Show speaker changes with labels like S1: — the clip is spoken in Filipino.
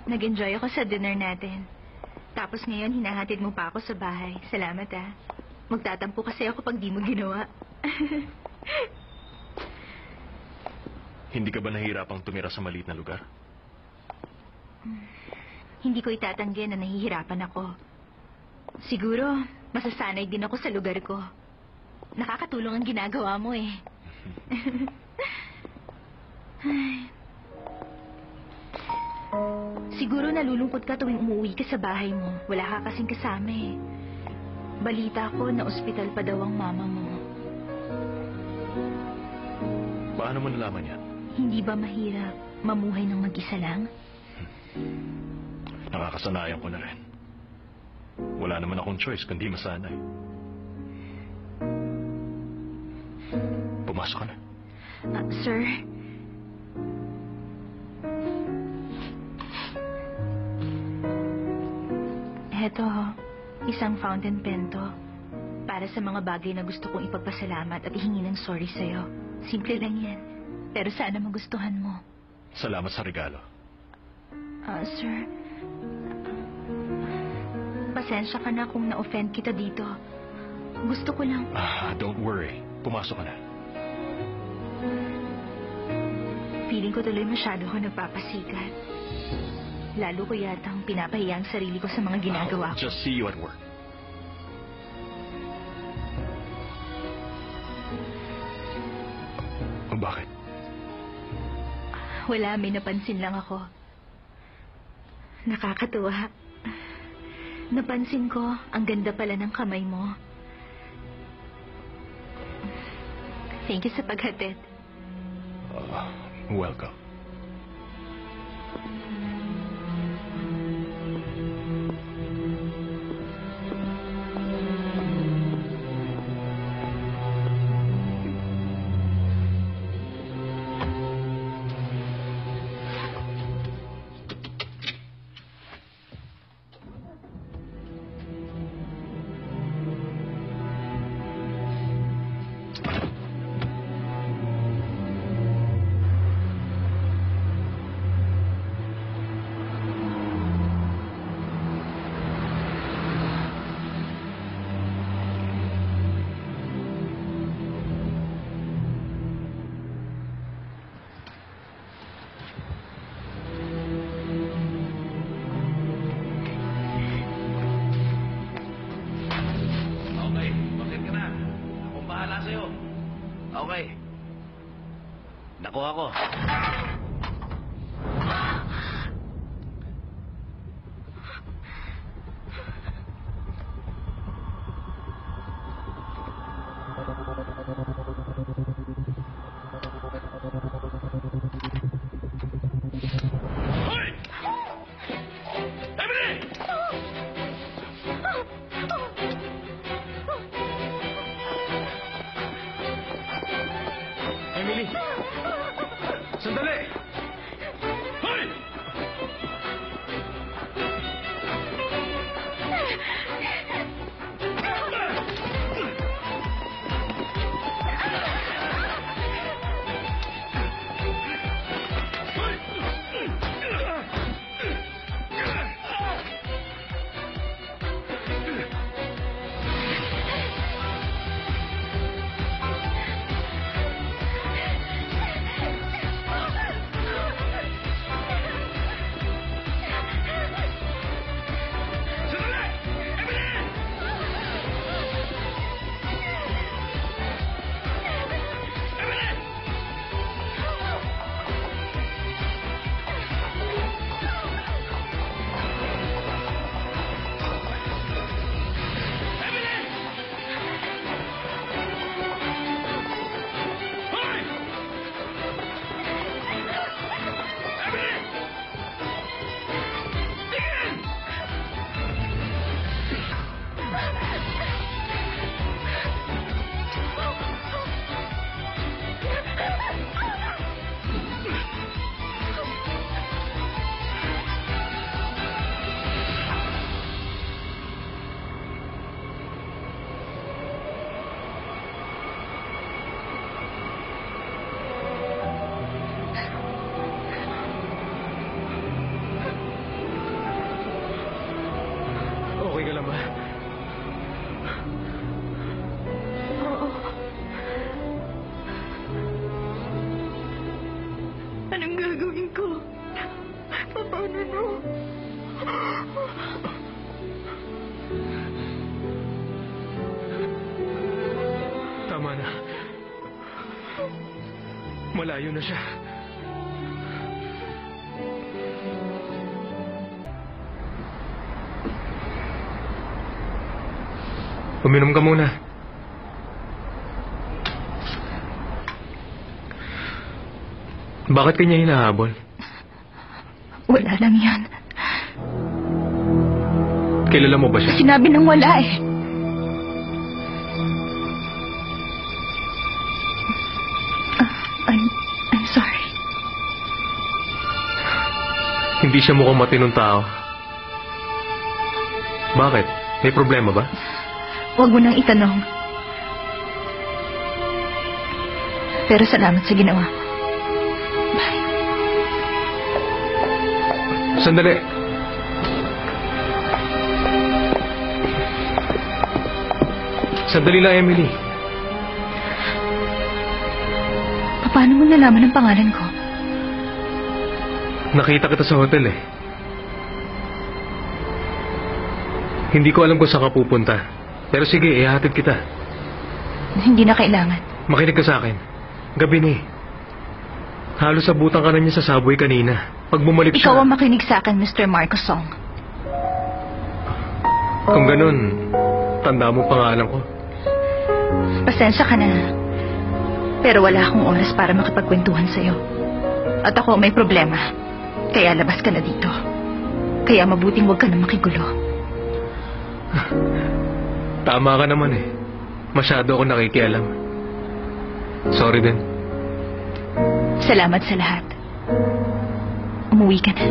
S1: Nag-enjoy ako sa dinner natin. Tapos ngayon, hinahatid mo pa ako sa bahay. Salamat, ah. Magtatampo kasi ako pag di mo ginawa.
S2: Hindi ka ba nahihirapang tumira sa maliit na lugar?
S1: Hindi ko itatanggi na nahihirapan ako. Siguro, masasanay din ako sa lugar ko. Nakakatulong ang ginagawa mo eh. Siguro nalulungkot ka tuwing umuwi ka sa bahay mo. Wala ka kasing kasama eh. Balita ko na ospital pa daw ang mama mo.
S2: Paano mo nalaman yan?
S1: Hindi ba mahirap mamuhay ng mag-isa lang?
S2: Nakakasanayan ko na rin. Wala naman akong choice kundi masanay. Pumasok ka na.
S1: Sir? Heto, isang fountain pen to. Para sa mga bagay na gusto kong ipagpasalamat at ihingi ng sorry sa'yo. Simple lang yan. Pero sana magustuhan mo.
S2: Salamat sa regalo.
S1: Sir, pasensya ka na kung na-offend kita dito. Gusto ko lang...
S2: Don't worry. Pumasok ka na.
S1: Feeling ko tuloy masyado ko nagpapasikat. Lalo ko yatang pinapahiya ang sarili ko sa mga ginagawa ko.
S2: Just see you at work. Bakit?
S1: Wala, may napansin lang ako. Nakakatuwa. Napansin ko, ang ganda pala ng kamay mo. Thank you sa paghatid.
S2: Welcome.
S3: Okay. Nakuha ko.
S2: Hoy! Emily! Emily! Sandali!
S4: ba?
S1: Oo. Anong gagawin ko? Paano na?
S4: Tama na. Malayo na siya. Uminom ka muna. Bakit kanya hinahabol?
S1: Wala lang yan.
S4: Kilala mo ba siya?
S1: Sinabi nang wala eh. I'm sorry.
S4: Hindi siya mukhang matinong tao. Bakit? May problema ba?
S1: Huwag mo nang itanong. Pero salamat sa ginawa mo. Bye.
S4: Sandali. Sandali lang, Emily.
S1: Paano mo nalaman ang pangalan ko?
S4: Nakita kita sa hotel eh. Hindi ko alam kung saan ka pupunta. Pero sige, ihatid kita.
S1: Hindi na kailangan.
S4: Makinig ka sa akin. Gabi na eh. Halos abutan ka na niya sa subway kanina. Pag bumalik
S1: Ikaw
S4: siya...
S1: ang makinig sa akin, Mr. Marcos Song.
S4: Kung ganun, tanda mo pangalan ko.
S1: Pasensya ka na. Pero wala akong oras para makipagkwentuhan sa'yo. At ako may problema. Kaya labas ka na dito. Kaya mabuting huwag ka na makigulo.
S4: Tama ka naman eh. Masyado ako nakikialam. Sorry din.
S1: Salamat sa lahat. Umuwi ka na.